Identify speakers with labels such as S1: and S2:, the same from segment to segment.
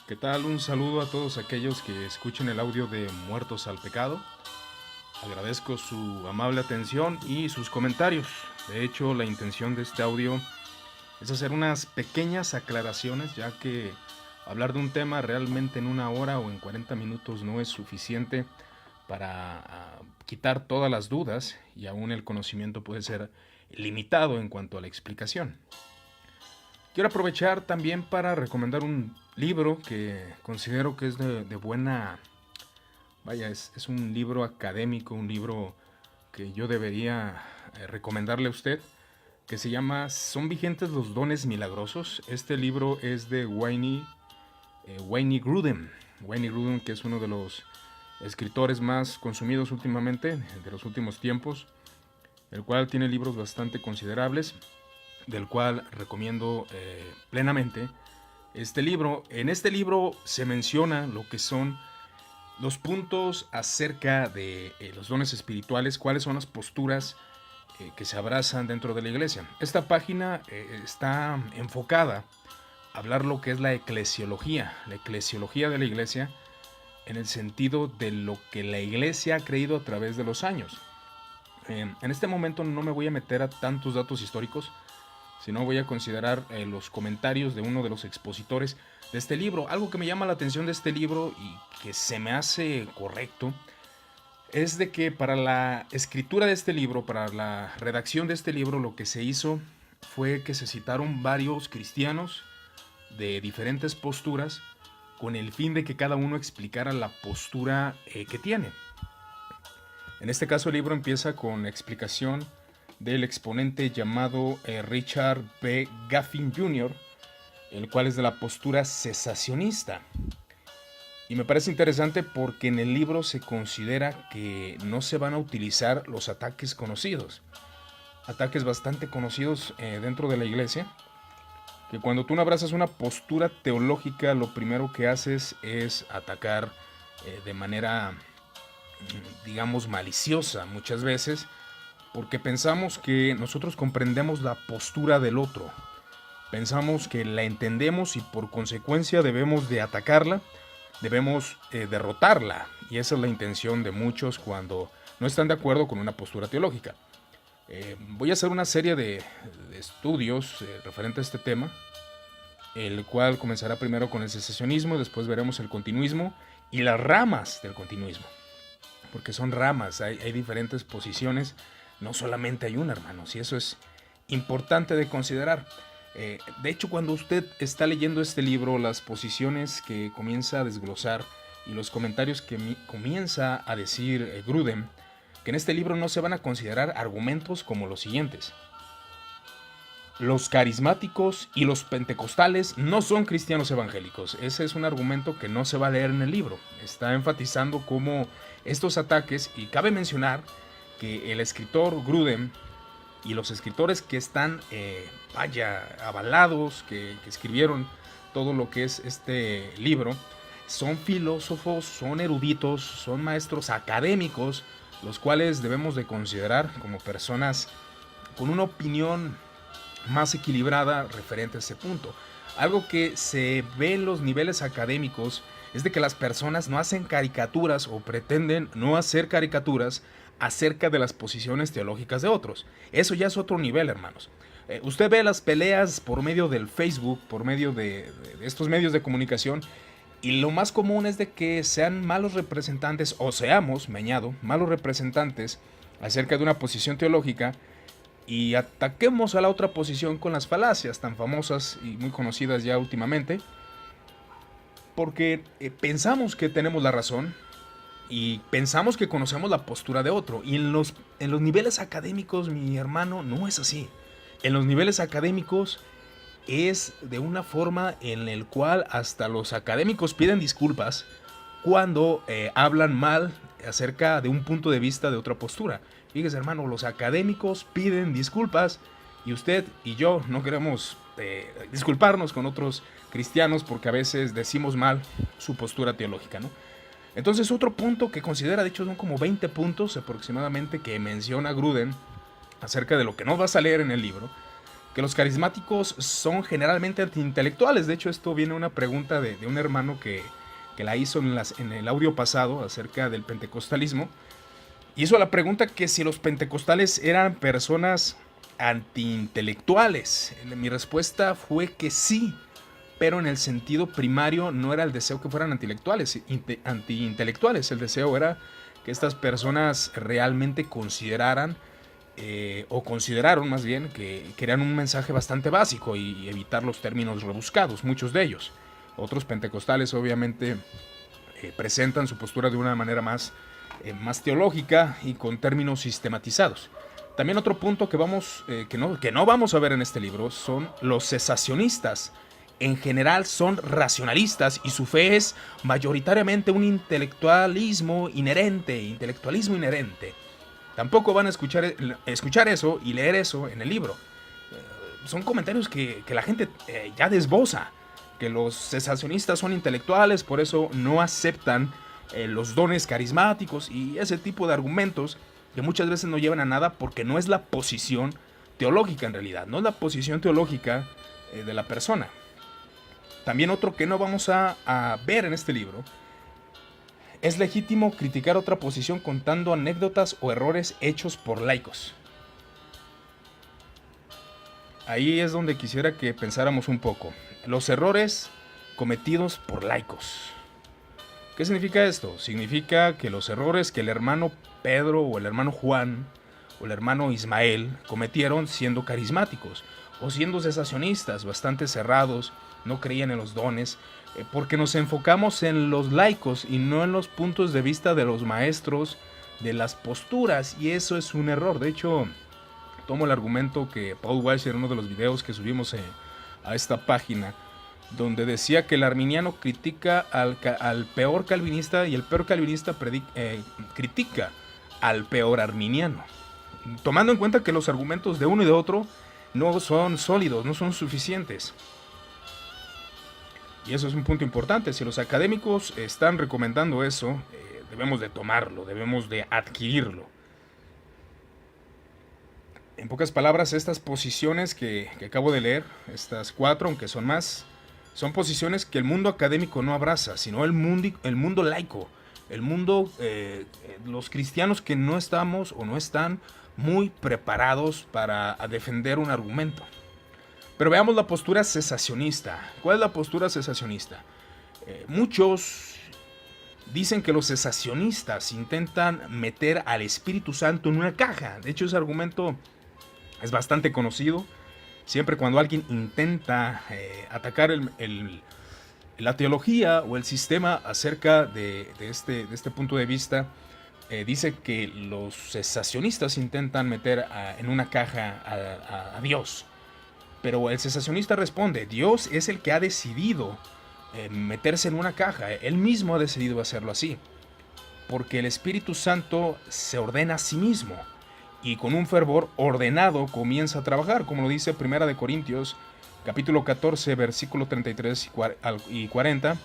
S1: ¿Qué tal? Un saludo a todos aquellos que escuchen el audio de Muertos al Pecado. Agradezco su amable atención y sus comentarios. De hecho, la intención de este audio es hacer unas pequeñas aclaraciones, ya que hablar de un tema realmente en una hora o en 40 minutos no es suficiente para quitar todas las dudas, y aún el conocimiento puede ser limitado en cuanto a la explicación. Quiero aprovechar también para recomendar un libro que considero que es de buena... Vaya, es un libro académico, un libro que yo debería recomendarle a usted, que se llama ¿Son vigentes los dones milagrosos? Este libro es de Wayne Grudem. Wayne Grudem, que es uno de los escritores más consumidos últimamente, de los últimos tiempos, el cual tiene libros bastante considerables, del cual recomiendo plenamente este libro. En este libro se menciona lo que son los puntos acerca de los dones espirituales, cuáles son las posturas que se abrazan dentro de la iglesia. Esta página está enfocada a hablar lo que es la eclesiología de la iglesia, en el sentido de lo que la iglesia ha creído a través de los años. En este momento no me voy a meter a tantos datos históricos, sino voy a considerar los comentarios de uno de los expositores de este libro. Algo que me llama la atención de este libro y que se me hace correcto es de que para la escritura de este libro, para la redacción de este libro, lo que se hizo fue que se citaron varios cristianos de diferentes posturas con el fin de que cada uno explicara la postura que tiene. En este caso el libro empieza con la explicación del exponente llamado Richard B. Gaffin Jr., el cual es de la postura cesacionista. Y me parece interesante porque en el libro se considera que no se van a utilizar los ataques conocidos. Ataques bastante conocidos dentro de la iglesia, que cuando tú no abrazas una postura teológica, lo primero que haces es atacar de manera, digamos, maliciosa muchas veces, porque pensamos que nosotros comprendemos la postura del otro. Pensamos que la entendemos y por consecuencia debemos de atacarla, debemos derrotarla. Y esa es la intención de muchos cuando no están de acuerdo con una postura teológica. Voy a hacer una serie de estudios referente a este tema, el cual comenzará primero con el cesacionismo, después veremos el continuismo y las ramas del continuismo. Porque son ramas, hay diferentes posiciones. No solamente hay una, hermanos, y eso es importante de considerar. De hecho, cuando usted está leyendo este libro, las posiciones que comienza a desglosar y los comentarios que comienza a decir Grudem, que en este libro no se van a considerar argumentos como los siguientes: los carismáticos y los pentecostales no son cristianos evangélicos. Ese es un argumento que no se va a leer en el libro. Está enfatizando cómo estos ataques, y cabe mencionar que el escritor Grudem y los escritores que están, avalados, que escribieron todo lo que es este libro, son filósofos, son eruditos, son maestros académicos, los cuales debemos de considerar como personas con una opinión más equilibrada referente a ese punto. Algo que se ve en los niveles académicos es de que las personas no hacen caricaturas o pretenden no hacer caricaturas acerca de las posiciones teológicas de otros. Eso ya es otro nivel, hermanos. Usted ve las peleas por medio del Facebook, por medio de estos medios de comunicación, y lo más común es de que sean malos representantes, o seamos, me añado, malos representantes acerca de una posición teológica, y ataquemos a la otra posición con las falacias tan famosas y muy conocidas ya últimamente, porque pensamos que tenemos la razón y pensamos que conocemos la postura de otro. Y en los niveles académicos, mi hermano, no es así. En los niveles académicos es de una forma en el cual hasta los académicos piden disculpas cuando hablan mal acerca de un punto de vista de otra postura. Fíjese, hermano, los académicos piden disculpas y usted y yo no queremos disculparnos con otros cristianos porque a veces decimos mal su postura teológica, ¿no? Entonces, otro punto que considera, de hecho son como 20 puntos aproximadamente que menciona Grudem acerca de lo que no vas a leer en el libro, que los carismáticos son generalmente antiintelectuales. De hecho, esto viene una pregunta de un hermano que la hizo en el audio pasado acerca del pentecostalismo. Y hizo la pregunta que si los pentecostales eran personas antiintelectuales. Mi respuesta fue que sí, pero en el sentido primario no era el deseo que fueran antiintelectuales. El deseo era que estas personas realmente consideraran, o consideraron más bien, que querían un mensaje bastante básico y evitar los términos rebuscados, muchos de ellos. Otros pentecostales obviamente presentan su postura de una manera más teológica y con términos sistematizados. También otro punto que no vamos a ver en este libro son los cesacionistas. En general son racionalistas y su fe es mayoritariamente un intelectualismo inherente. Tampoco van a escuchar eso y leer eso en el libro. Son comentarios que la gente ya desboza, que los cesacionistas son intelectuales, por eso no aceptan los dones carismáticos y ese tipo de argumentos que muchas veces no llevan a nada, porque no es la posición teológica en realidad, no es la posición teológica de la persona. También otro que no vamos a ver en este libro: es legítimo criticar otra posición contando anécdotas o errores hechos por laicos. Ahí es donde quisiera que pensáramos un poco. Los errores cometidos por laicos. ¿Qué significa esto? Significa que los errores que el hermano Pedro o el hermano Juan o el hermano Ismael cometieron siendo carismáticos o siendo cesacionistas, bastante cerrados, no creían en los dones, porque nos enfocamos en los laicos y no en los puntos de vista de los maestros, de las posturas, y eso es un error. De hecho, tomo el argumento que Paul Washer en uno de los videos que subimos a esta página, donde decía que el arminiano critica al peor calvinista y el peor calvinista critica al peor arminiano, tomando en cuenta que los argumentos de uno y de otro no son sólidos, no son suficientes. Y eso es un punto importante. Si los académicos están recomendando eso, debemos de tomarlo, debemos de adquirirlo. En pocas palabras, estas posiciones que acabo de leer, estas 4, aunque son más, son posiciones que el mundo académico no abraza, sino el mundo laico, el mundo, los cristianos que no estamos o no están muy preparados para defender un argumento. Pero veamos la postura cesacionista. ¿Cuál es la postura cesacionista? Muchos dicen que los cesacionistas intentan meter al Espíritu Santo en una caja. De hecho, ese argumento es bastante conocido. Siempre cuando alguien intenta atacar la teología o el sistema acerca de este punto de vista, dice que los cesacionistas intentan meter en una caja a Dios. Pero el cesacionista responde: Dios es el que ha decidido meterse en una caja. Él mismo ha decidido hacerlo así, porque el Espíritu Santo se ordena a sí mismo y con un fervor ordenado comienza a trabajar, como lo dice 1 Corintios capítulo 14 versículo 33 y 40,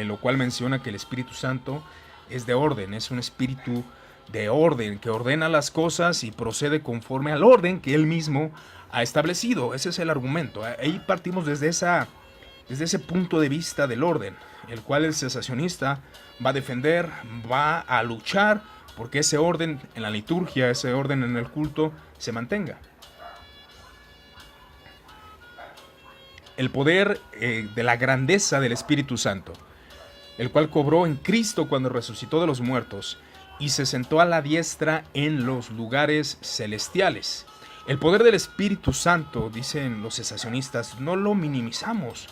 S1: lo cual menciona que el Espíritu Santo es de orden, es un espíritu de orden que ordena las cosas y procede conforme al orden que él mismo ha establecido. Ese es el argumento. Ahí partimos desde ese punto de vista del orden, el cual el cesacionista va a defender, va a luchar porque ese orden en la liturgia, ese orden en el culto se mantenga. El poder de la grandeza del Espíritu Santo, el cual cobró en Cristo cuando resucitó de los muertos y se sentó a la diestra en los lugares celestiales. El poder del Espíritu Santo, dicen los cesacionistas, no lo minimizamos.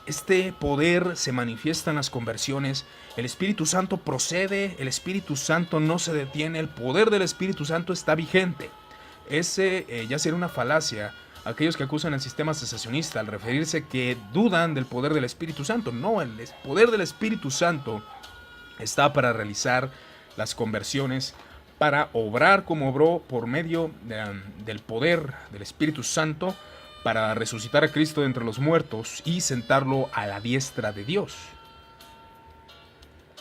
S1: Este poder se manifiesta en las conversiones. El Espíritu Santo procede, el Espíritu Santo no se detiene, el poder del Espíritu Santo está vigente. Ese ya sería una falacia aquellos que acusan al sistema cesacionista al referirse que dudan del poder del Espíritu Santo. No, el poder del Espíritu Santo está para realizar las conversiones, para obrar como obró por medio del poder del Espíritu Santo, para resucitar a Cristo de entre los muertos y sentarlo a la diestra de Dios.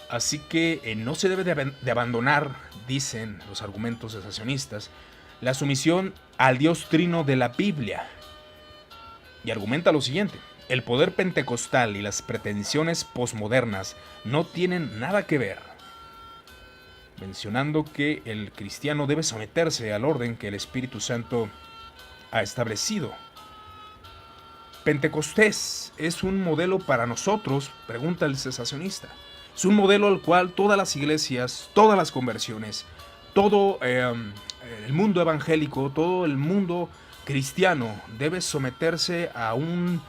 S1: Así que no se debe de abandonar, dicen los argumentos cesacionistas, la sumisión al Dios trino de la Biblia. Y argumenta lo siguiente: el poder pentecostal y las pretensiones posmodernas no tienen nada que ver, mencionando que el cristiano debe someterse al orden que el Espíritu Santo ha establecido. Pentecostés es un modelo para nosotros, pregunta el cesacionista. Es un modelo al cual todas las iglesias, todas las conversiones, todo el mundo evangélico, todo el mundo cristiano debe someterse a un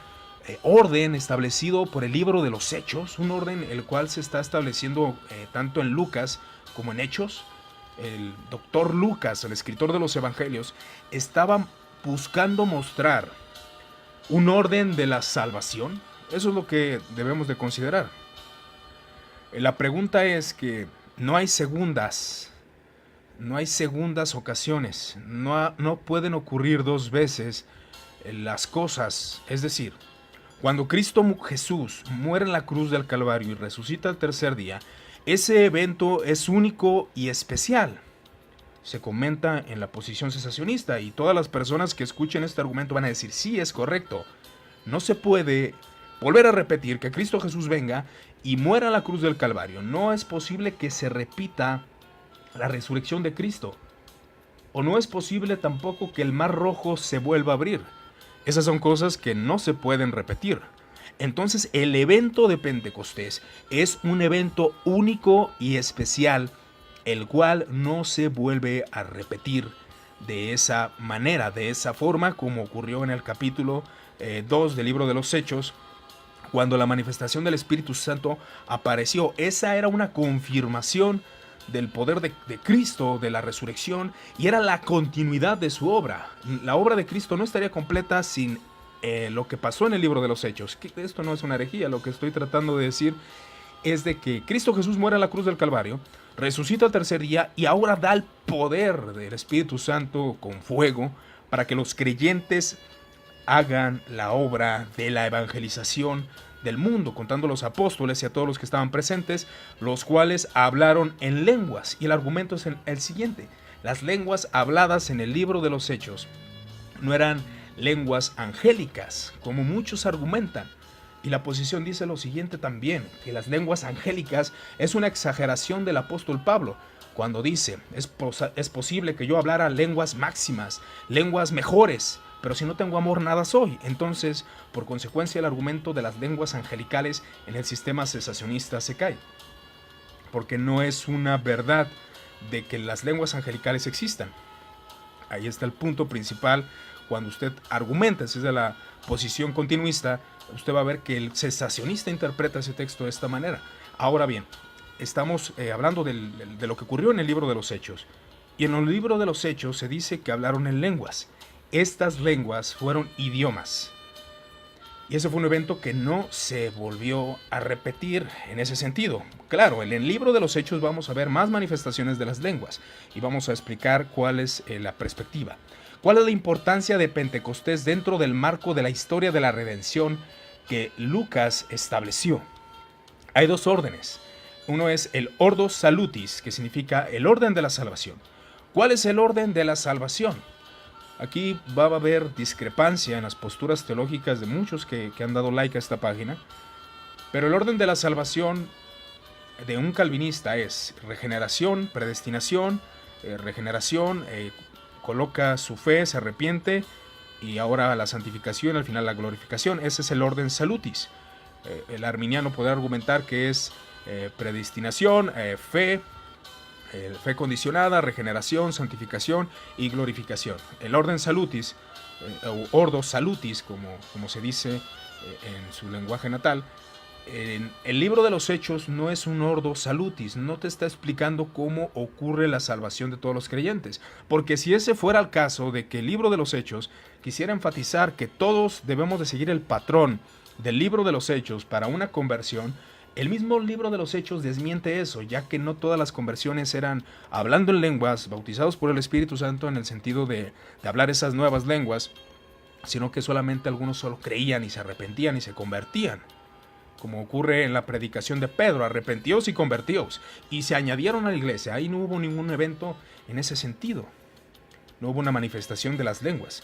S1: orden establecido por el libro de los Hechos, un orden el cual se está estableciendo tanto en Lucas como en Hechos. El doctor Lucas, el escritor de los evangelios, estaba buscando mostrar un orden de la salvación. Eso es lo que debemos de considerar. La pregunta es que no hay segundas ocasiones, no pueden ocurrir dos veces las cosas. Es decir, cuando Cristo Jesús muere en la cruz del Calvario y resucita al tercer día, ese evento es único y especial. Se comenta en la posición cesacionista, y todas las personas que escuchen este argumento van a decir: sí, es correcto. No se puede volver a repetir que Cristo Jesús venga y muera en la cruz del Calvario. No es posible que se repita la resurrección de Cristo. O no es posible tampoco que el mar rojo se vuelva a abrir. Esas son cosas que no se pueden repetir. Entonces, el evento de Pentecostés es un evento único y especial, el cual no se vuelve a repetir de esa manera, de esa forma, como ocurrió en el capítulo 2 del libro de los Hechos, cuando la manifestación del Espíritu Santo apareció. Esa era una confirmación del poder de Cristo, de la resurrección, y era la continuidad de su obra. La obra de Cristo no estaría completa sin lo que pasó en el libro de los Hechos. Esto no es una herejía, lo que estoy tratando de decir es de que Cristo Jesús muere en la cruz del Calvario, resucita al tercer día y ahora da el poder del Espíritu Santo con fuego para que los creyentes hagan la obra de la evangelización del mundo, contando a los apóstoles y a todos los que estaban presentes, los cuales hablaron en lenguas. Y el argumento es el siguiente: las lenguas habladas en el libro de los Hechos no eran lenguas angélicas, como muchos argumentan. Y la posición dice lo siguiente también, que las lenguas angélicas es una exageración del apóstol Pablo, cuando dice: es posible que yo hablara lenguas máximas, lenguas mejores, pero si no tengo amor, nada soy. Entonces, por consecuencia, el argumento de las lenguas angelicales en el sistema cesacionista se cae, porque no es una verdad de que las lenguas angelicales existan. Ahí está el punto principal. Cuando usted argumenta desde la posición continuista, usted va a ver que el cesacionista interpreta ese texto de esta manera. Ahora bien, estamos hablando de lo que ocurrió en el libro de los Hechos. Y en el libro de los Hechos se dice que hablaron en lenguas. Estas lenguas fueron idiomas. Y ese fue un evento que no se volvió a repetir en ese sentido. Claro, en el libro de los Hechos vamos a ver más manifestaciones de las lenguas y vamos a explicar cuál es la perspectiva. ¿Cuál es la importancia de Pentecostés dentro del marco de la historia de la redención que Lucas estableció? Hay dos órdenes. Uno es el Ordo Salutis, que significa el orden de la salvación. ¿Cuál es el orden de la salvación? Aquí va a haber discrepancia en las posturas teológicas de muchos que han dado like a esta página, pero el orden de la salvación de un calvinista es regeneración, predestinación, regeneración, coloca su fe, se arrepiente, y ahora la santificación, al final la glorificación. Ese es el orden salutis. El arminiano puede argumentar que es predestinación, fe condicionada, regeneración, santificación y glorificación. El orden salutis, o ordo salutis, como se dice en su lenguaje natal, en el libro de los Hechos no es un ordo salutis, no te está explicando cómo ocurre la salvación de todos los creyentes, porque si ese fuera el caso de que el libro de los Hechos quisiera enfatizar que todos debemos de seguir el patrón del libro de los Hechos para una conversión, el mismo libro de los Hechos desmiente eso, ya que no todas las conversiones eran hablando en lenguas, bautizados por el Espíritu Santo en el sentido de hablar esas nuevas lenguas, sino que solamente algunos solo creían y se arrepentían y se convertían, como ocurre en la predicación de Pedro: arrepentíos y convertíos, y se añadieron a la iglesia. Ahí no hubo ningún evento en ese sentido. no hubo una manifestación de las lenguas.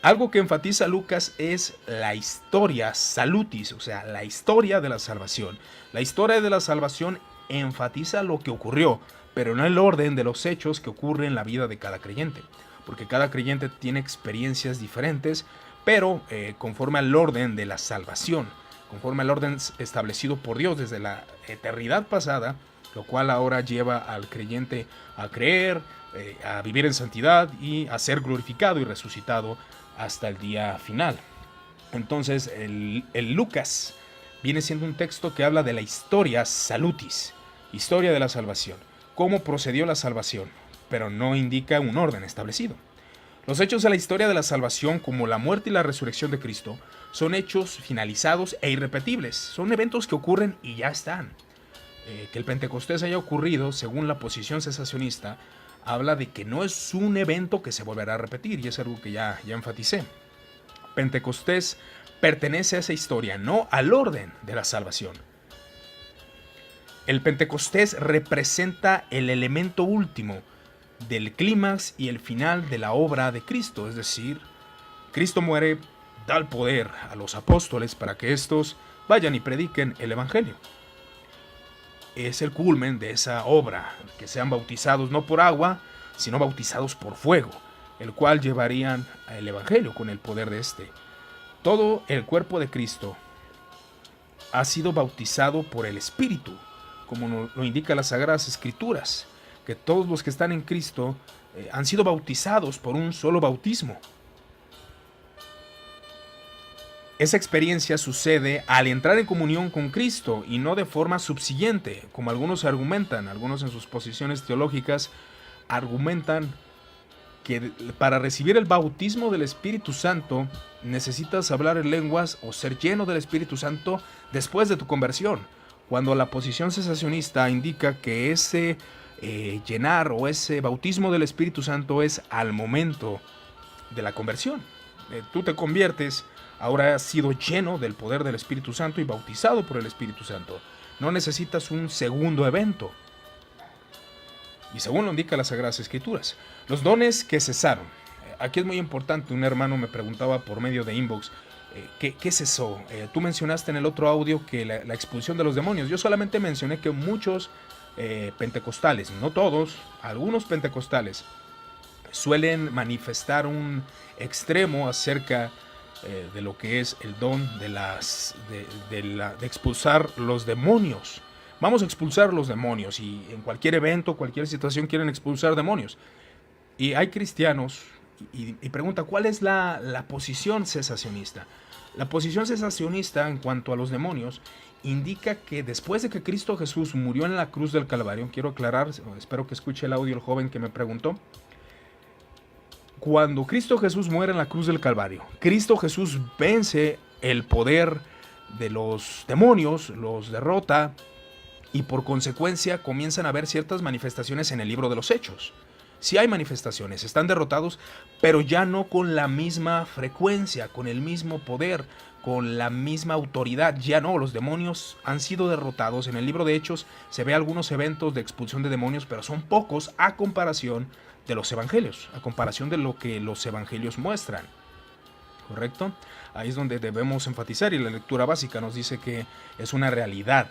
S1: Algo que enfatiza Lucas es la historia salutis, o sea, la historia de la salvación. La historia de la salvación enfatiza lo que ocurrió, pero no el orden de los hechos que ocurren en la vida de cada creyente, porque cada creyente tiene experiencias diferentes, pero conforme al orden de la salvación, conforme al orden establecido por Dios desde la eternidad pasada, lo cual ahora lleva al creyente a creer, a vivir en santidad y a ser glorificado y resucitado hasta el día final. Entonces el Lucas viene siendo un texto que habla de la historia salutis, historia de la salvación, cómo procedió la salvación, pero no indica un orden establecido. Los hechos de la historia de la salvación, como la muerte y la resurrección de Cristo, son hechos finalizados e irrepetibles, son eventos que ocurren y ya están. Que el Pentecostés haya ocurrido, según la posición cesacionista, habla de que no es un evento que se volverá a repetir, y es algo que ya enfaticé. Pentecostés pertenece a esa historia, no al orden de la salvación. El Pentecostés representa el elemento último del clímax y el final de la obra de Cristo, es decir, Cristo muere, da el poder a los apóstoles para que estos vayan y prediquen el Evangelio. Es el culmen de esa obra, que sean bautizados no por agua, sino bautizados por fuego, el cual llevarían el Evangelio con el poder de este. Todo el cuerpo de Cristo ha sido bautizado por el Espíritu, como lo indican las Sagradas Escrituras, que todos los que están en Cristo han sido bautizados por un solo bautismo. Esa experiencia sucede al entrar en comunión con Cristo y no de forma subsiguiente, como algunos argumentan. Algunos en sus posiciones teológicas argumentan que para recibir el bautismo del Espíritu Santo necesitas hablar en lenguas o ser lleno del Espíritu Santo después de tu conversión, cuando la posición cesacionista indica que ese llenar o ese bautismo del Espíritu Santo es al momento de la conversión. Tú te conviertes, ahora has sido lleno del poder del Espíritu Santo y bautizado por el Espíritu Santo. No necesitas un segundo evento. Y según lo indica las Sagradas Escrituras, los dones que cesaron. Aquí es muy importante, un hermano me preguntaba por medio de inbox, ¿qué cesó? Tú mencionaste en el otro audio que la expulsión de los demonios. Yo solamente mencioné que muchos pentecostales, no todos, algunos pentecostales, suelen manifestar un extremo acerca de lo que es el don de expulsar los demonios. Vamos a expulsar los demonios, y en cualquier evento, cualquier situación quieren expulsar demonios. Y hay cristianos, y pregunta, ¿cuál es la posición cesacionista? La posición cesacionista en cuanto a los demonios indica que después de que Cristo Jesús murió en la cruz del Calvario, quiero aclarar, espero que escuche el audio el joven que me preguntó, cuando Cristo Jesús muere en la cruz del Calvario, Cristo Jesús vence el poder de los demonios, los derrota, y por consecuencia comienzan a haber ciertas manifestaciones en el libro de los Hechos. Sí hay manifestaciones, están derrotados, pero ya no con la misma frecuencia, con el mismo poder, con la misma autoridad. Ya no, los demonios han sido derrotados. En el libro de Hechos se ve algunos eventos de expulsión de demonios, pero son pocos a comparación de los evangelios, a comparación de lo que los evangelios muestran. ¿Correcto? Ahí es donde debemos enfatizar, y la lectura básica nos dice que es una realidad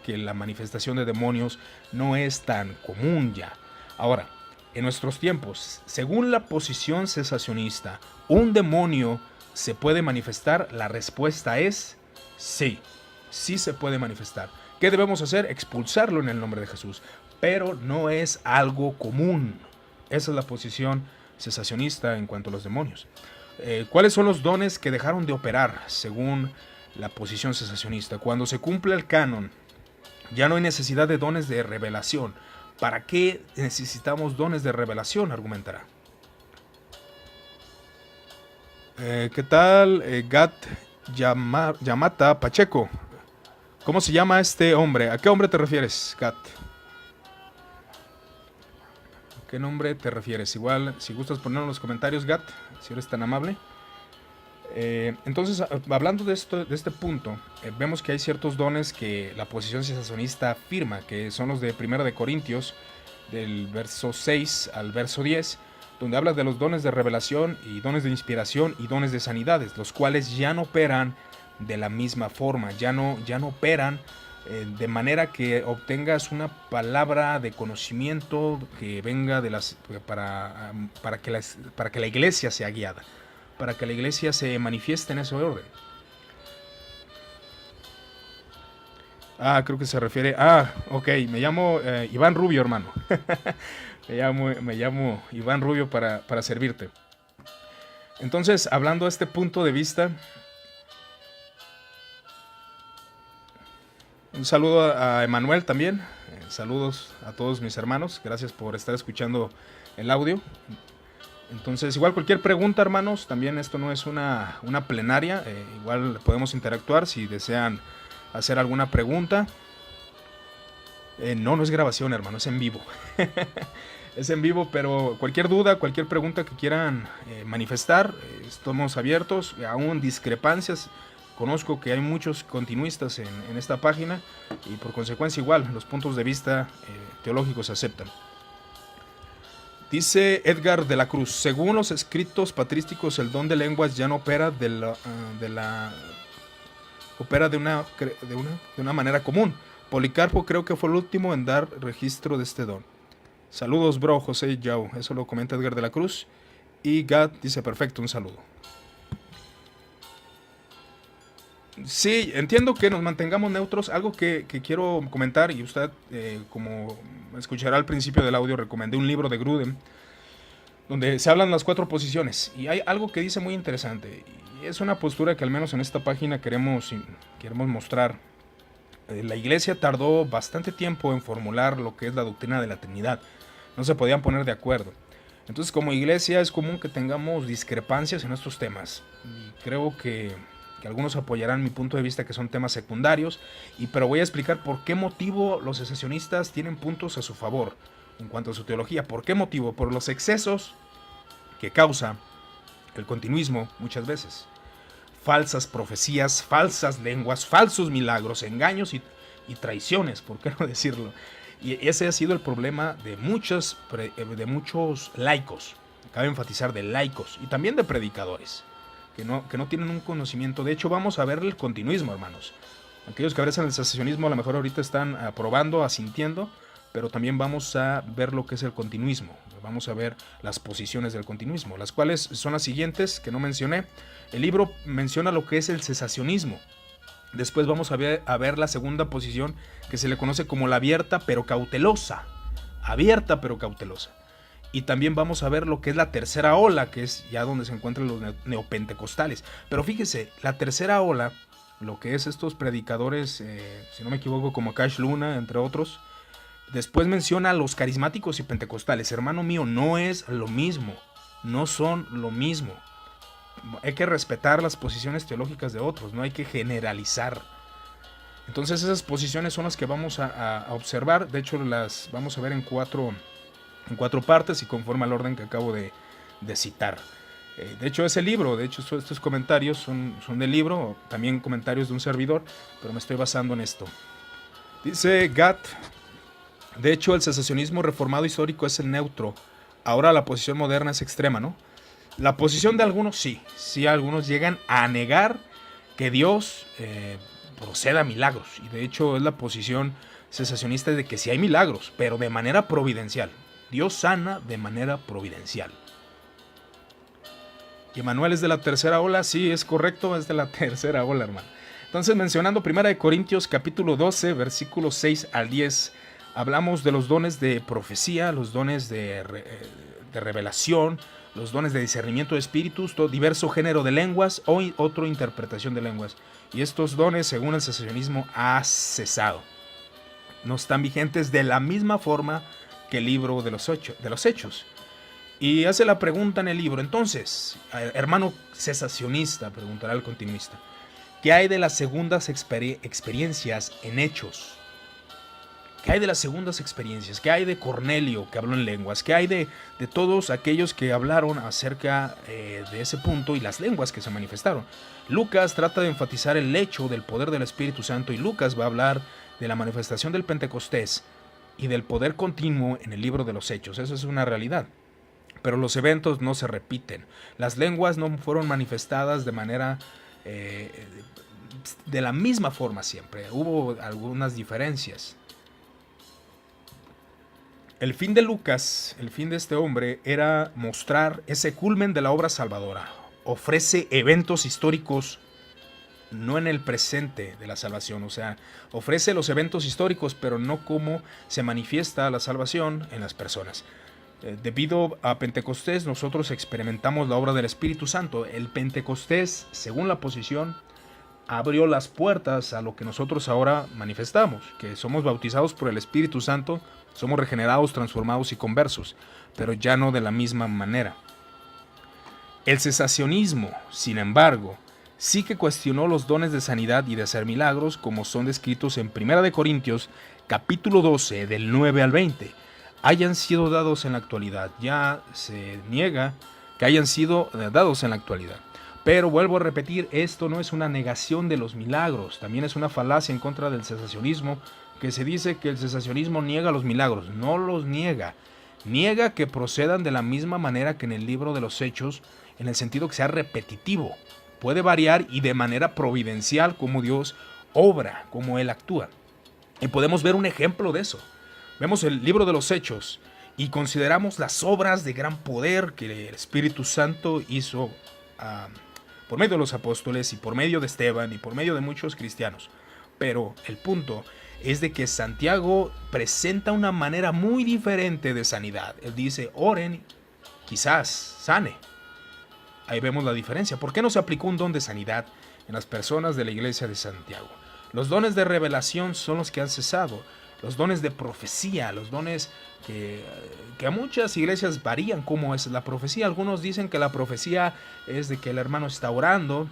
S1: que la manifestación de demonios no es tan común ya. Ahora, en nuestros tiempos, según la posición cesacionista, ¿un demonio se puede manifestar? La respuesta es sí, sí se puede manifestar. ¿Qué debemos hacer? Expulsarlo en el nombre de Jesús, pero no es algo común. Esa es la posición cesacionista en cuanto a los demonios. ¿Cuáles son los dones que dejaron de operar según la posición cesacionista? Cuando se cumple el canon, ya no hay necesidad de dones de revelación. ¿Para qué necesitamos dones de revelación?, argumentará. ¿Qué tal, Gat Yamata Pacheco? ¿Cómo se llama este hombre? ¿A qué hombre te refieres, Gat? ¿A qué nombre te refieres? Igual, si gustas ponerlo en los comentarios, Gat, si eres tan amable. Entonces, hablando de este punto, vemos que hay ciertos dones que la posición cesacionista afirma, que son los de 1 de Corintios, del verso 6 al verso 10, donde habla de los dones de revelación y dones de inspiración y dones de sanidades, los cuales ya no operan de la misma forma, ya no operan de manera que obtengas una palabra de conocimiento que venga de para que la iglesia sea guiada, para que la iglesia se manifieste en ese orden. Creo que se refiere. Ok, me llamo Iván Rubio, hermano. me llamo Iván Rubio para servirte. Entonces, hablando de este punto de vista, un saludo a Emanuel también. Saludos a todos mis hermanos. Gracias por estar escuchando el audio. Entonces, igual cualquier pregunta, hermanos. También esto no es una plenaria. Igual podemos interactuar si desean hacer alguna pregunta. No es grabación, hermano, es en vivo. Es en vivo, pero cualquier duda, cualquier pregunta que quieran manifestar, estamos abiertos. Aún discrepancias, conozco que hay muchos continuistas en esta página y por consecuencia igual los puntos de vista teológicos se aceptan. Dice Edgar de la Cruz: según los escritos patrísticos, el don de lenguas ya no opera opera de una manera común. Policarpo creo que fue el último en dar registro de este don. Saludos, bro, José Yao. Eso lo comenta Edgar de la Cruz. Y Gad dice: perfecto, un saludo. Sí, entiendo que nos mantengamos neutros. Algo que quiero comentar, y usted, como escuchará al principio del audio, recomendé un libro de Grudem, donde se hablan las 4 posiciones. Y hay algo que dice muy interesante. Y es una postura que al menos en esta página queremos mostrar. La iglesia tardó bastante tiempo en formular lo que es la doctrina de la Trinidad. No se podían poner de acuerdo. Entonces, como iglesia es común que tengamos discrepancias en estos temas. Y creo que algunos apoyarán mi punto de vista, que son temas secundarios. Pero voy a explicar por qué motivo los secesionistas tienen puntos a su favor en cuanto a su teología. ¿Por qué motivo? Por los excesos que causa el continuismo muchas veces. Falsas profecías, falsas lenguas, falsos milagros, engaños y traiciones, ¿por qué no decirlo? Y ese ha sido el problema de muchos laicos, cabe enfatizar, de laicos y también de predicadores, que no tienen un conocimiento. De hecho, vamos a ver el continuismo, hermanos. Aquellos que abrazan el secesionismo a lo mejor ahorita están aprobando, asintiendo, pero también vamos a ver lo que es el continuismo. Vamos a ver las posiciones del continuismo, las cuales son las siguientes que no mencioné. El libro menciona lo que es el cesacionismo. Después vamos a ver la segunda posición, que se le conoce como la abierta pero cautelosa. Abierta pero cautelosa. Y también vamos a ver lo que es la tercera ola, que es ya donde se encuentran los neopentecostales. Pero fíjese, la tercera ola, lo que es estos predicadores, si no me equivoco, como Cash Luna, entre otros. Después menciona a los carismáticos y pentecostales. Hermano mío, no es lo mismo. No son lo mismo. Hay que respetar las posiciones teológicas de otros. No hay que generalizar. Entonces esas posiciones son las que vamos a observar. De hecho, las vamos a ver en cuatro partes y conforme al orden que acabo de citar. De hecho, ese libro, estos comentarios son del libro. También comentarios de un servidor. Pero me estoy basando en esto. Dice Gat: de hecho, el cesacionismo reformado histórico es el neutro. Ahora la posición moderna es extrema, ¿no? La posición de algunos, sí, algunos llegan a negar que Dios proceda a milagros. Y de hecho es la posición cesacionista de que sí hay milagros, pero de manera providencial. Dios sana de manera providencial. ¿Y Emanuel es de la tercera ola? Sí, es correcto, es de la tercera ola, hermano. Entonces, mencionando 1 Corintios capítulo 12, versículos 6 al 10, hablamos de los dones de profecía, los dones de revelación, los dones de discernimiento de espíritus, todo diverso género de lenguas o otra interpretación de lenguas. Y estos dones, según el cesacionismo, ha cesado. No están vigentes de la misma forma que el libro de los Hechos. Y hace la pregunta en el libro: entonces, hermano cesacionista, preguntará el continuista, ¿qué hay de las segundas experiencias en Hechos? ¿Qué hay de las segundas experiencias? ¿Qué hay de Cornelio, que habló en lenguas? ¿Qué hay de todos aquellos que hablaron acerca de ese punto y las lenguas que se manifestaron? Lucas trata de enfatizar el hecho del poder del Espíritu Santo, y Lucas va a hablar de la manifestación del Pentecostés y del poder continuo en el libro de los Hechos. Eso es una realidad. pero los eventos no se repiten. Las lenguas no fueron manifestadas de manera de la misma forma siempre. Hubo algunas diferencias. El fin de Lucas, el fin de este hombre, era mostrar ese culmen de la obra salvadora. Ofrece eventos históricos, no en el presente de la salvación. O sea, ofrece los eventos históricos, pero no cómo se manifiesta la salvación en las personas. Debido a Pentecostés, nosotros experimentamos la obra del Espíritu Santo. El Pentecostés, según la posición, abrió las puertas a lo que nosotros ahora manifestamos, que somos bautizados por el Espíritu Santo, somos regenerados, transformados y conversos, pero ya no de la misma manera. El cesacionismo, sin embargo, sí que cuestionó los dones de sanidad y de hacer milagros, como son descritos en 1 Corintios, capítulo 12, del 9 al 20, hayan sido dados en la actualidad. Ya se niega que hayan sido dados en la actualidad. Pero vuelvo a repetir, esto no es una negación de los milagros, también es una falacia en contra del cesacionismo, que se dice que el cesacionismo niega los milagros. No los niega, niega que procedan de la misma manera que en el libro de los Hechos, en el sentido que sea repetitivo. Puede variar y de manera providencial como Dios obra, como Él actúa. Y podemos ver un ejemplo de eso. Vemos el libro de los Hechos y consideramos las obras de gran poder que el Espíritu Santo hizo por medio de los apóstoles y por medio de Esteban y por medio de muchos cristianos. Pero el punto es de que Santiago presenta una manera muy diferente de sanidad. Él dice, oren, quizás sane. Ahí vemos la diferencia. ¿Por qué no se aplicó un don de sanidad en las personas de la iglesia de Santiago? Los dones de revelación son los que han cesado. Los dones de profecía, los dones que a muchas iglesias varían cómo es la profecía. Algunos dicen que la profecía es de que el hermano está orando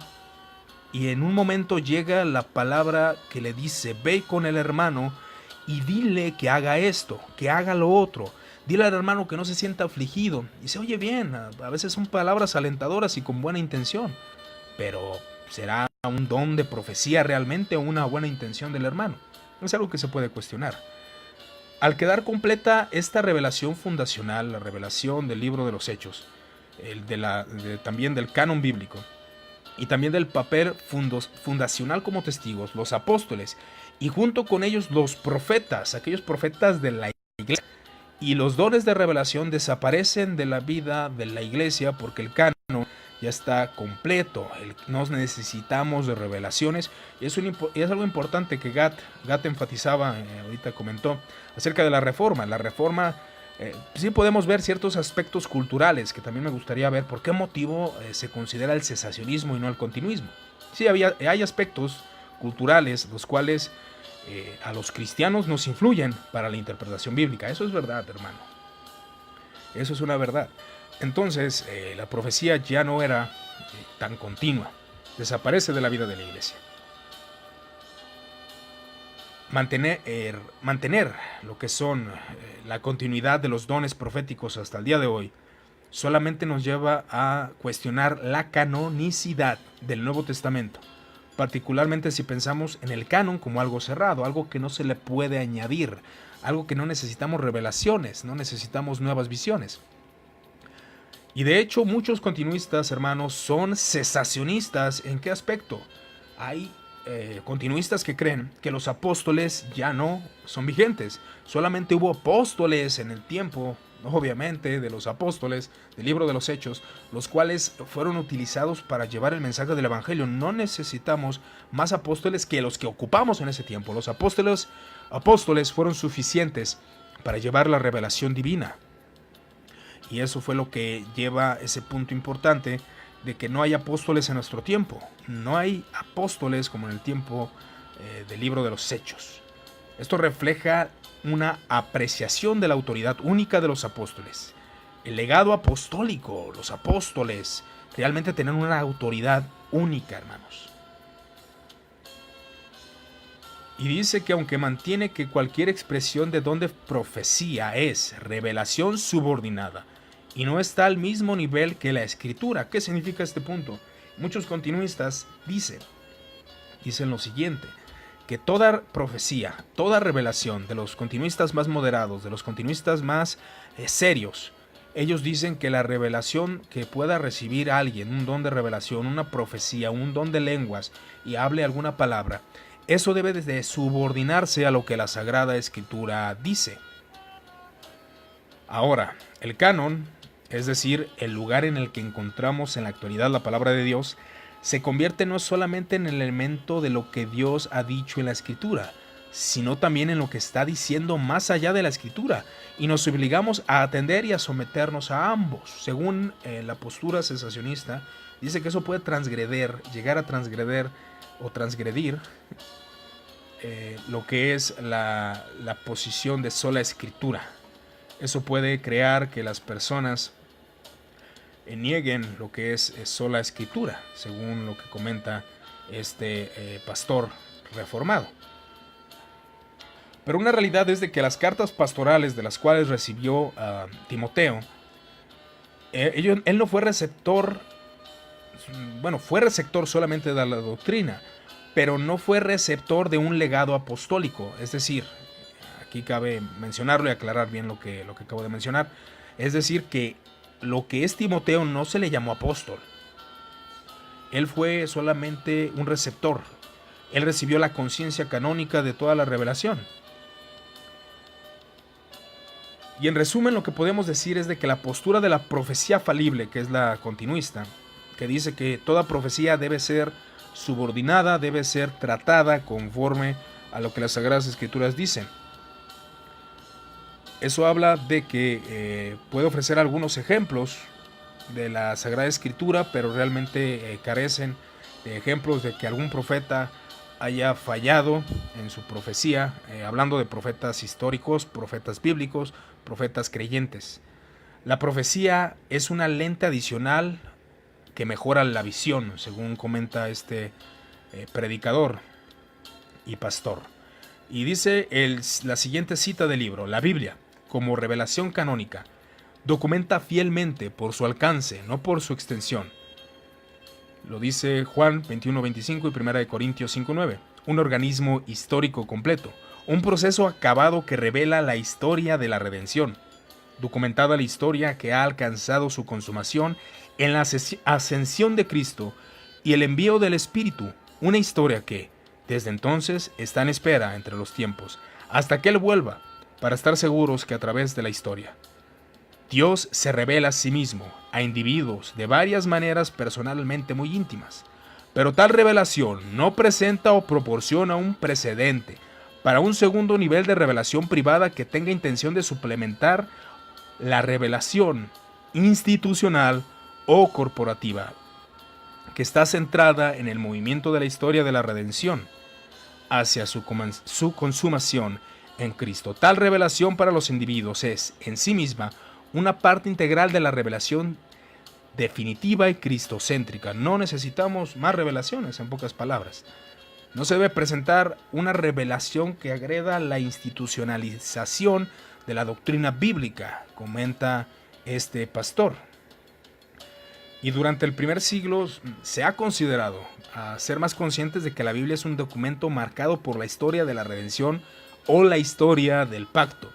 S1: y en un momento llega la palabra que le dice, ve con el hermano y dile que haga esto, que haga lo otro. Dile al hermano que no se sienta afligido. Y se oye bien, a veces son palabras alentadoras y con buena intención. Pero ¿será un don de profecía realmente o una buena intención del hermano? Es algo que se puede cuestionar. Al quedar completa esta revelación fundacional, la revelación del libro de los Hechos, también del canon bíblico, y también del papel fundacional como testigos, los apóstoles, y junto con ellos los profetas, aquellos profetas de la iglesia, y los dones de revelación desaparecen de la vida de la iglesia porque el canon ya está completo. No necesitamos de revelaciones. Y es algo importante que Gatt enfatizaba, ahorita comentó, acerca de la reforma. La reforma, sí podemos ver ciertos aspectos culturales que también me gustaría ver. ¿Por qué motivo se considera el cesacionismo y no el continuismo? Sí, hay aspectos culturales los cuales a los cristianos nos influyen para la interpretación bíblica. Eso es verdad, hermano. Eso es una verdad. Entonces, la profecía ya no era tan continua. Desaparece de la vida de la iglesia. Mantener lo que son la continuidad de los dones proféticos hasta el día de hoy solamente nos lleva a cuestionar la canonicidad del Nuevo Testamento, particularmente si pensamos en el canon como algo cerrado, algo que no se le puede añadir, algo que no necesitamos revelaciones, no necesitamos nuevas visiones. Y de hecho muchos continuistas, hermanos, son cesacionistas. ¿En qué aspecto? Hay continuistas que creen que los apóstoles ya no son vigentes. Solamente hubo apóstoles en el tiempo, obviamente, de los apóstoles del libro de los Hechos, los cuales fueron utilizados para llevar el mensaje del evangelio. No necesitamos más apóstoles que los que ocupamos en ese tiempo. Los apóstoles fueron suficientes para llevar la revelación divina. Y eso fue lo que lleva ese punto importante de que no hay apóstoles en nuestro tiempo. No hay apóstoles como en el tiempo del libro de los Hechos. Esto refleja una apreciación de la autoridad única de los apóstoles. El legado apostólico, los apóstoles realmente tienen una autoridad única, hermanos. Y dice que aunque mantiene que cualquier expresión de don de profecía es revelación subordinada y no está al mismo nivel que la escritura. ¿Qué significa este punto? Muchos continuistas dicen lo siguiente, que toda profecía, toda revelación de los continuistas más moderados, de los continuistas más serios, ellos dicen que la revelación que pueda recibir alguien, un don de revelación, una profecía, un don de lenguas y hable alguna palabra, eso debe de subordinarse a lo que la Sagrada Escritura dice. Ahora, el canon, es decir, el lugar en el que encontramos en la actualidad la palabra de Dios, se convierte no solamente en el elemento de lo que Dios ha dicho en la Escritura, sino también en lo que está diciendo más allá de la Escritura, y nos obligamos a atender y a someternos a ambos. Según la postura cesacionista, dice que eso puede llegar a transgreder o transgredir lo que es la posición de sola Escritura. Eso puede crear que las personas nieguen lo que es sola Escritura, según lo que comenta este pastor reformado. Pero una realidad es de que las cartas pastorales de las cuales recibió Timoteo, él no fue receptor, fue receptor solamente de la doctrina, pero no fue receptor de un legado apostólico. Es decir, aquí cabe mencionarlo y aclarar bien lo que acabo de mencionar. Es decir, que lo que es Timoteo no se le llamó apóstol. Él fue solamente un receptor. Él recibió la conciencia canónica de toda la revelación. Y en resumen, lo que podemos decir es de que la postura de la profecía falible, que es la continuista, que dice que toda profecía debe ser subordinada, debe ser tratada conforme a lo que las Sagradas Escrituras dicen. Eso habla de que puede ofrecer algunos ejemplos de la Sagrada Escritura, pero realmente carecen de ejemplos de que algún profeta haya fallado en su profecía, hablando de profetas históricos, profetas bíblicos, profetas creyentes. La profecía es una lente adicional que mejora la visión, según comenta este predicador y pastor. Y dice la siguiente cita del libro: la Biblia, como revelación canónica, documenta fielmente por su alcance, no por su extensión. Lo dice Juan 21:25 y 1 Corintios 5:9. Un organismo histórico completo, un proceso acabado que revela la historia de la redención. Documentada la historia que ha alcanzado su consumación en la ascensión de Cristo y el envío del Espíritu. Una historia que, desde entonces, está en espera entre los tiempos, hasta que Él vuelva, para estar seguros que a través de la historia, Dios se revela a sí mismo a individuos de varias maneras personalmente muy íntimas, pero tal revelación no presenta o proporciona un precedente para un segundo nivel de revelación privada que tenga intención de suplementar la revelación institucional o corporativa, que está centrada en el movimiento de la historia de la redención hacia su consumación en Cristo. Tal revelación para los individuos es, en sí misma, una parte integral de la revelación definitiva y cristocéntrica. No necesitamos más revelaciones, en pocas palabras. No se debe presentar una revelación que agreda la institucionalización de la doctrina bíblica, comenta este pastor. Y durante el primer siglo se ha considerado a ser más conscientes de que la Biblia es un documento marcado por la historia de la redención o la historia del pacto,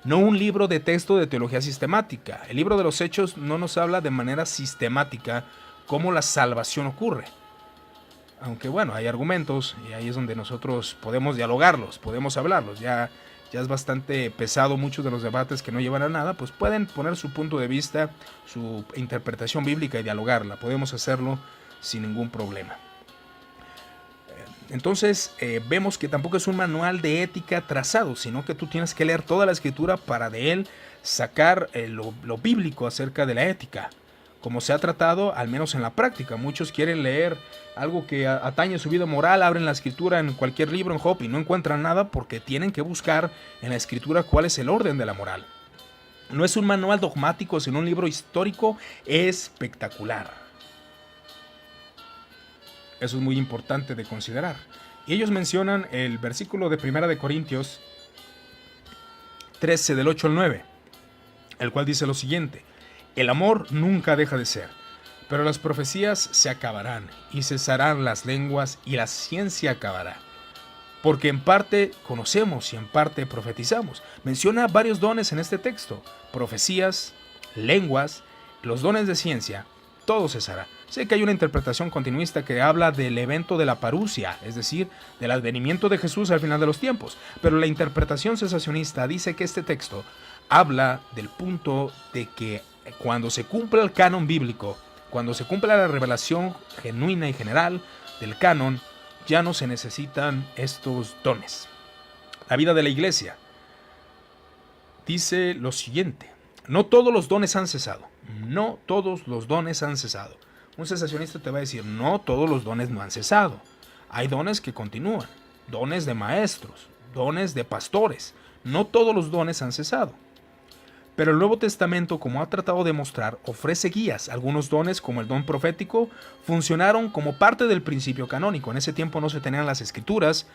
S1: no un libro de texto de teología sistemática. El libro de los Hechos no nos habla de manera sistemática cómo la salvación ocurre. Aunque bueno, hay argumentos y ahí es donde nosotros podemos dialogarlos, podemos hablarlos. Ya es bastante pesado muchos de los debates que no llevan a nada, pues pueden poner su punto de vista, su interpretación bíblica y dialogarla. Podemos hacerlo sin ningún problema. Entonces vemos que tampoco es un manual de ética trazado, sino que tú tienes que leer toda la Escritura para de él sacar lo bíblico acerca de la ética, como se ha tratado al menos en la práctica. Muchos quieren leer algo que atañe su vida moral, abren la Escritura en cualquier libro en Job y no encuentran nada porque tienen que buscar en la Escritura cuál es el orden de la moral. No es un manual dogmático, sino un libro histórico espectacular. Eso es muy importante de considerar. Y ellos mencionan el versículo de 1 Corintios 13 del 8 al 9, el cual dice lo siguiente: el amor nunca deja de ser, pero las profecías se acabarán y cesarán las lenguas y la ciencia acabará. Porque en parte conocemos y en parte profetizamos. Menciona varios dones en este texto: profecías, lenguas, los dones de ciencia, todo cesará. Sé que hay una interpretación continuista que habla del evento de la parusia, es decir, del advenimiento de Jesús al final de los tiempos, pero la interpretación cesacionista dice que este texto habla del punto de que cuando se cumpla el canon bíblico, cuando se cumpla la revelación genuina y general del canon, ya no se necesitan estos dones. La vida de la iglesia dice lo siguiente: no todos los dones han cesado. No todos los dones han cesado. Un cesacionista te va a decir, no todos los dones no han cesado. Hay dones que continúan, dones de maestros, dones de pastores. No todos los dones han cesado. Pero el Nuevo Testamento, como ha tratado de mostrar, ofrece guías. Algunos dones, como el don profético, funcionaron como parte del principio canónico. En ese tiempo no se tenían las escrituras.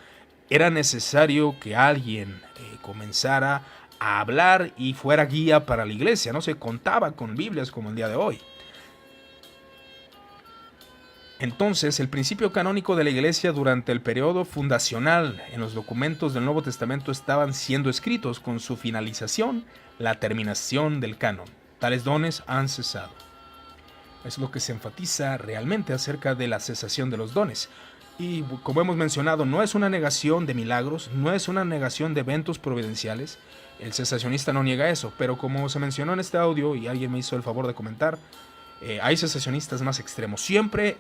S1: Era necesario que alguien comenzara a hablar y fuera guía para la iglesia. No se contaba con Biblias como el día de hoy. Entonces, el principio canónico de la iglesia durante el periodo fundacional en los documentos del Nuevo Testamento estaban siendo escritos con su finalización, la terminación del canon. Tales dones han cesado. Es lo que se enfatiza realmente acerca de la cesación de los dones. Y como hemos mencionado, no es una negación de milagros, no es una negación de eventos providenciales. El cesacionista no niega eso, pero como se mencionó en este audio y alguien me hizo el favor de comentar, hay cesacionistas más extremos. Siempre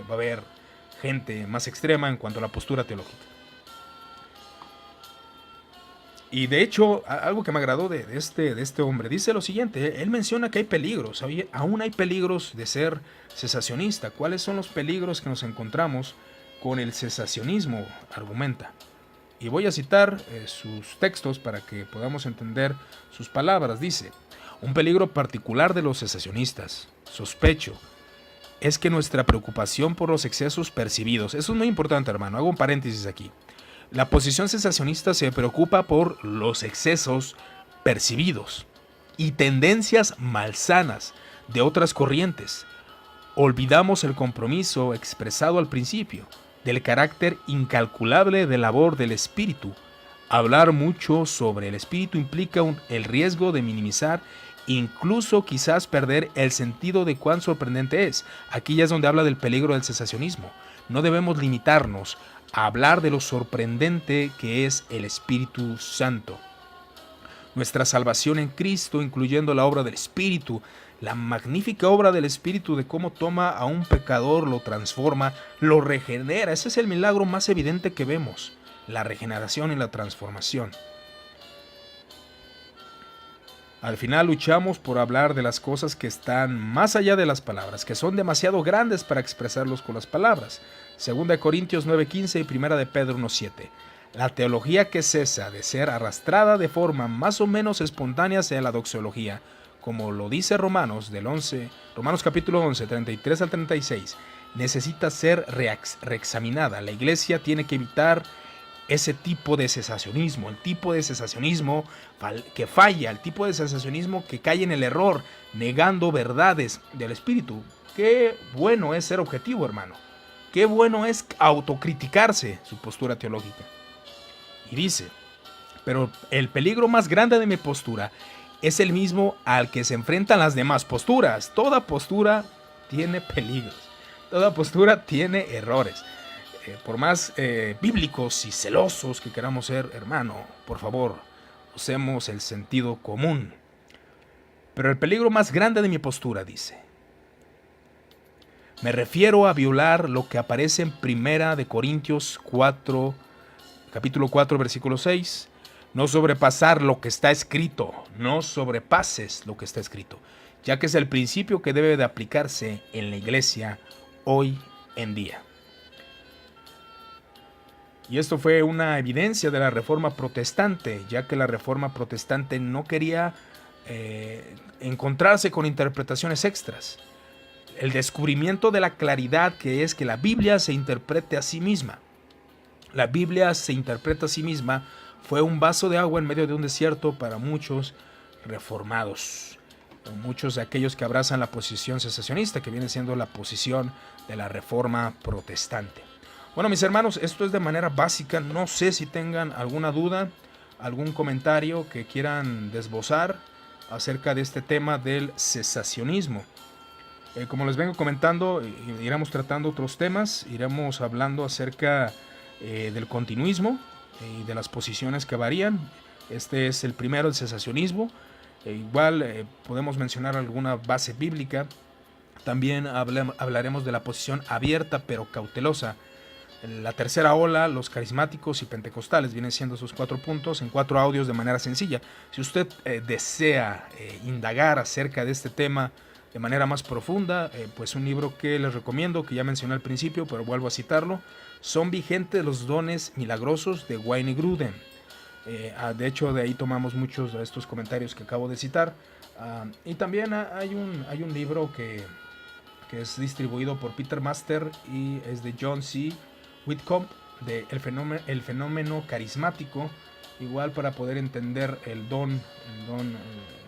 S1: va a haber gente más extrema en cuanto a la postura teológica. Y de hecho, algo que me agradó de este hombre, dice lo siguiente: él menciona que hay peligros, aún hay peligros de ser cesacionista. ¿Cuáles son los peligros que nos encontramos con el cesacionismo? Argumenta. Y voy a citar sus textos para que podamos entender sus palabras. Dice: un peligro particular de los cesacionistas, sospecho, es que nuestra preocupación por los excesos percibidos, eso es muy importante, hermano, hago un paréntesis aquí. La posición cesacionista se preocupa por los excesos percibidos y tendencias malsanas de otras corrientes. Olvidamos el compromiso expresado al principio del carácter incalculable de labor del espíritu. Hablar mucho sobre el espíritu implica el riesgo de minimizar, incluso quizás perder el sentido de cuán sorprendente es. Aquí ya es donde habla del peligro del cesacionismo. No debemos limitarnos a hablar de lo sorprendente que es el Espíritu Santo. Nuestra salvación en Cristo, incluyendo la obra del Espíritu, la magnífica obra del Espíritu de cómo toma a un pecador, lo transforma, lo regenera. Ese es el milagro más evidente que vemos, la regeneración y la transformación. Al final luchamos por hablar de las cosas que están más allá de las palabras, que son demasiado grandes para expresarlos con las palabras. 2 Corintios 9:15 y 1 de Pedro 1:7. La teología que cesa de ser arrastrada de forma más o menos espontánea hacia la doxología, como lo dice Romanos capítulo 11, 33 al 36, necesita ser reexaminada. La iglesia tiene que evitar ese tipo de cesacionismo, el tipo de cesacionismo que falla, el tipo de cesacionismo que cae en el error, negando verdades del Espíritu. Qué bueno es ser objetivo, hermano. Qué bueno es autocriticarse su postura teológica. Y dice: pero el peligro más grande de mi postura es el mismo al que se enfrentan las demás posturas. Toda postura tiene peligros, toda postura tiene errores. Por más bíblicos y celosos que queramos ser, hermano, por favor, usemos el sentido común. Pero el peligro más grande de mi postura, dice, me refiero a violar lo que aparece en 1 de Corintios 4, capítulo 4, versículo 6. No sobrepasar lo que está escrito, no sobrepases lo que está escrito, ya que es el principio que debe de aplicarse en la iglesia hoy en día. Y esto fue una evidencia de la Reforma Protestante, ya que la Reforma Protestante no quería encontrarse con interpretaciones extras. El descubrimiento de la claridad que es que la Biblia se interprete a sí misma. La Biblia se interpreta a sí misma fue un vaso de agua en medio de un desierto para muchos reformados. Muchos de aquellos que abrazan la posición cesacionista, que viene siendo la posición de la Reforma Protestante. Bueno, mis hermanos, esto es de manera básica. No sé si tengan alguna duda, algún comentario que quieran desbozar. acerca de este tema del cesacionismo. Como les vengo comentando, iremos tratando otros temas, iremos hablando acerca del continuismo y de las posiciones que varían. Este es el primero, el cesacionismo. Igual podemos mencionar alguna base bíblica. También hablaremos de la posición abierta pero cautelosa. La tercera ola, los carismáticos y pentecostales, vienen siendo esos 4 puntos en 4 audios de manera sencilla. Si usted desea indagar acerca de este tema de manera más profunda, pues un libro que les recomiendo, que ya mencioné al principio, pero vuelvo a citarlo: Son vigentes los dones milagrosos, de Wayne Grudem. De hecho, de ahí tomamos muchos de estos comentarios que acabo de citar. Y también hay un libro que es distribuido por Peter Master y es de John C. Whitcomb, de el fenómeno carismático, igual para poder entender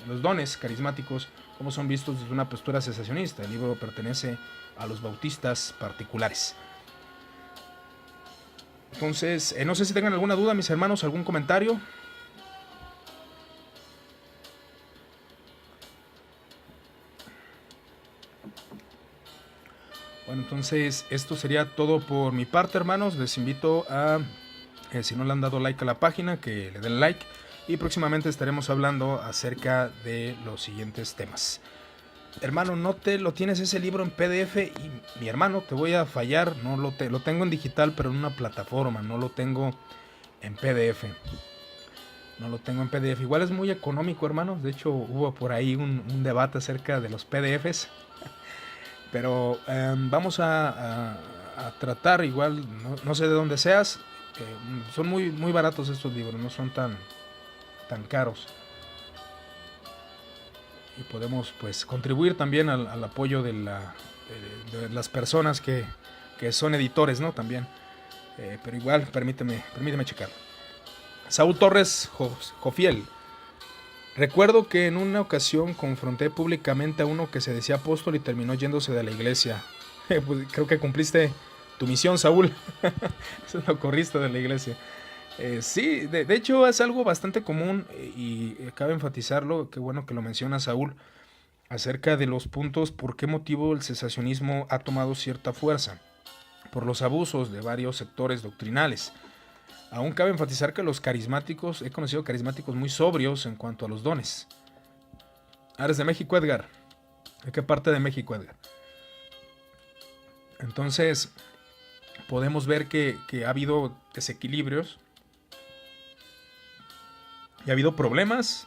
S1: los dones carismáticos, cómo son vistos desde una postura cesacionista. El libro pertenece a los bautistas particulares. Entonces, no sé si tengan alguna duda, mis hermanos, algún comentario. Bueno, entonces esto sería todo por mi parte, hermanos. Les invito a, si no le han dado like a la página, que le den like. Y próximamente estaremos hablando acerca de los siguientes temas. Hermano, ¿no lo tienes ese libro en PDF? Y mi hermano, te voy a fallar. No lo tengo en digital, pero en una plataforma. No lo tengo en PDF. No lo tengo en PDF. Igual es muy económico, hermanos. De hecho, hubo por ahí un debate acerca de los PDFs. Pero vamos a tratar, igual, no sé de dónde seas, son muy baratos estos libros, no son tan caros. Y podemos pues contribuir también al apoyo de las personas que son editores, ¿no? También. Pero igual, permíteme checar. Saúl Torres Jofiel. Recuerdo que en una ocasión confronté públicamente a uno que se decía apóstol y terminó yéndose de la iglesia. Pues creo que cumpliste tu misión, Saúl. Eso lo corriste de la iglesia. Sí, de hecho es algo bastante común y cabe enfatizarlo, qué bueno que lo menciona Saúl, acerca de los puntos por qué motivo el cesacionismo ha tomado cierta fuerza, por los abusos de varios sectores doctrinales. Aún cabe enfatizar que los carismáticos, he conocido carismáticos muy sobrios en cuanto a los dones. ¿Eres de México, Edgar? ¿De qué parte de México, Edgar? Entonces, podemos ver que ha habido desequilibrios y ha habido problemas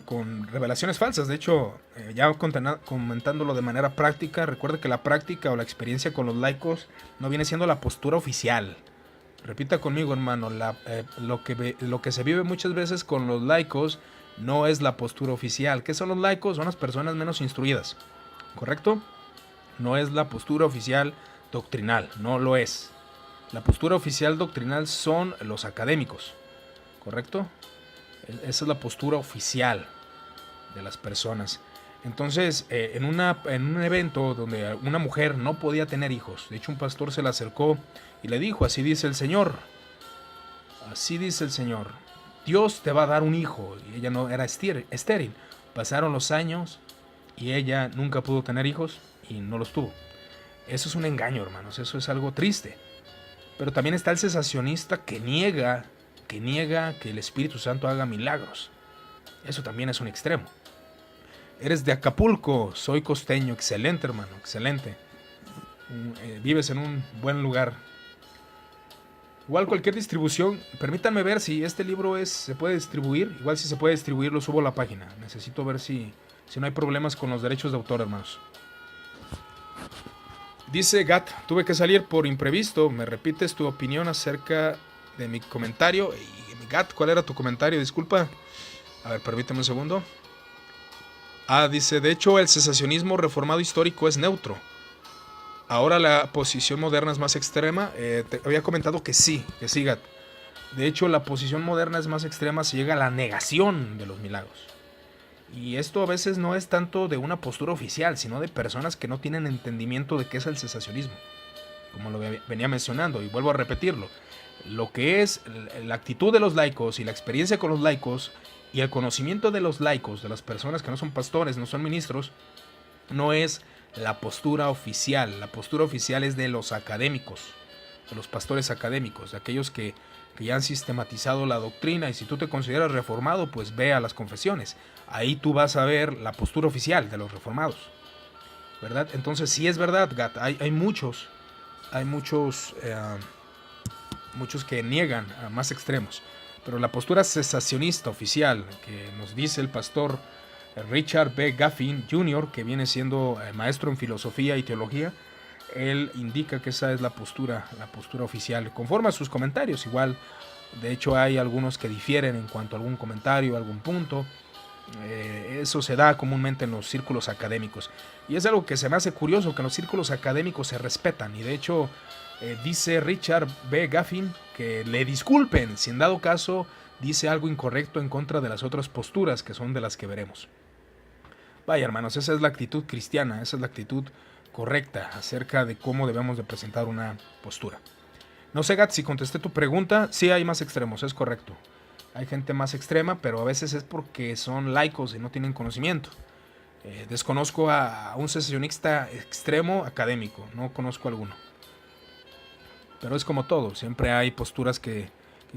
S1: con revelaciones falsas. De hecho, ya comentándolo de manera práctica, recuerde que la práctica o la experiencia con los laicos no viene siendo la postura oficial. Repita conmigo, hermano, lo que se vive muchas veces con los laicos no es la postura oficial. ¿Qué son los laicos? Son las personas menos instruidas, ¿correcto? No es la postura oficial doctrinal, no lo es. La postura oficial doctrinal son los académicos, ¿correcto? Esa es la postura oficial de las personas. Entonces, en un evento donde una mujer no podía tener hijos, de hecho un pastor se le acercó y le dijo: así dice el Señor, Dios te va a dar un hijo. Y ella no era estéril. Pasaron los años y ella nunca pudo tener hijos y no los tuvo. Eso es un engaño, hermanos, eso es algo triste. Pero también está el cesacionista que niega que el Espíritu Santo haga milagros. Eso también es un extremo. Eres de Acapulco, soy costeño. Excelente, hermano, excelente. Vives en un buen lugar. Igual cualquier distribución, permítanme ver si este libro se puede distribuir. Igual si se puede distribuir, lo subo a la página. Necesito ver si no hay problemas con los derechos de autor, hermanos. Dice Gat: tuve que salir por imprevisto. ¿Me repites tu opinión acerca de mi comentario? Y Gat, ¿cuál era tu comentario? Disculpa. A ver, permíteme un segundo. Dice: de hecho, el cesacionismo reformado histórico es neutro. Ahora la posición moderna es más extrema. Te había comentado que sí, Gat. De hecho, la posición moderna es más extrema, se llega a la negación de los milagros. Y esto a veces no es tanto de una postura oficial, sino de personas que no tienen entendimiento de qué es el cesacionismo, como lo venía mencionando, y vuelvo a repetirlo. Lo que es la actitud de los laicos y la experiencia con los laicos Y el conocimiento de los laicos, de las personas que no son pastores, no son ministros, no es la postura oficial. La postura oficial es de los académicos, de los pastores académicos, de aquellos que ya han sistematizado la doctrina. Y si tú te consideras reformado, pues ve a las confesiones. Ahí tú vas a ver la postura oficial de los reformados, ¿verdad? Entonces sí es verdad, Gat, hay muchos que niegan a más extremos. Pero la postura cesacionista oficial que nos dice el pastor Richard B. Gaffin Jr., que viene siendo maestro en filosofía y teología, él indica que esa es la postura oficial, conforme a sus comentarios. Igual, de hecho, hay algunos que difieren en cuanto a algún comentario, algún punto. Eso se da comúnmente en los círculos académicos. Y es algo que se me hace curioso, que en los círculos académicos se respetan. Y de hecho, dice Richard B. Gaffin que le disculpen si en dado caso dice algo incorrecto en contra de las otras posturas, que son de las que veremos. Vaya, hermanos, esa es la actitud cristiana, esa es la actitud correcta acerca de cómo debemos de presentar una postura. No sé, Gat, si contesté tu pregunta. Sí, hay más extremos, es correcto. Hay gente más extrema, pero a veces es porque son laicos y no tienen conocimiento. Desconozco a un cesacionista extremo académico, no conozco alguno. Pero es como todo, siempre hay posturas que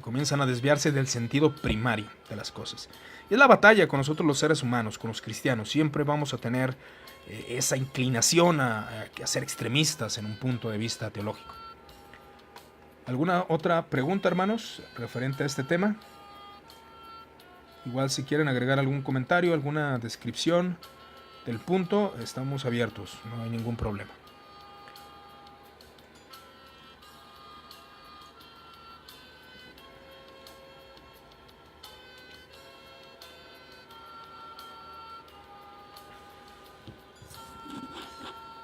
S1: comienzan a desviarse del sentido primario de las cosas. Y es la batalla con nosotros los seres humanos, con los cristianos. Siempre vamos a tener esa inclinación a ser extremistas en un punto de vista teológico. ¿Alguna otra pregunta, hermanos, referente a este tema? Igual si quieren agregar algún comentario, alguna descripción del punto, estamos abiertos, no hay ningún problema.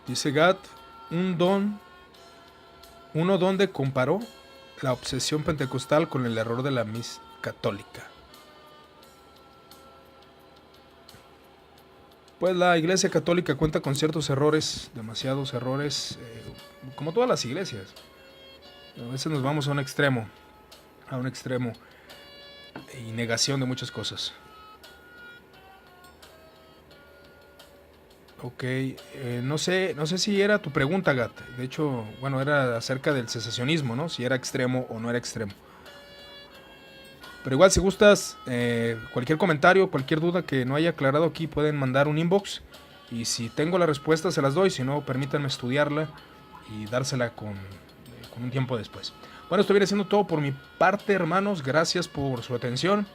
S1: Dice Gad, uno donde comparó la obsesión pentecostal con el error de la mis católica. Pues la Iglesia Católica cuenta con ciertos errores, demasiados errores, como todas las iglesias. A veces nos vamos a un extremo y negación de muchas cosas. Ok, no sé si era tu pregunta, Gat. De hecho, bueno, era acerca del cesacionismo, ¿no? Si era extremo o no era extremo. Pero igual, si gustas, cualquier comentario, cualquier duda que no haya aclarado aquí, pueden mandar un inbox. Y si tengo la respuesta, se las doy. Si no, permítanme estudiarla y dársela con un tiempo después. Bueno, esto viene siendo todo por mi parte, hermanos. Gracias por su atención.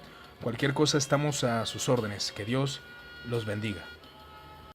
S1: Cualquier cosa, estamos a sus órdenes. Que Dios los bendiga.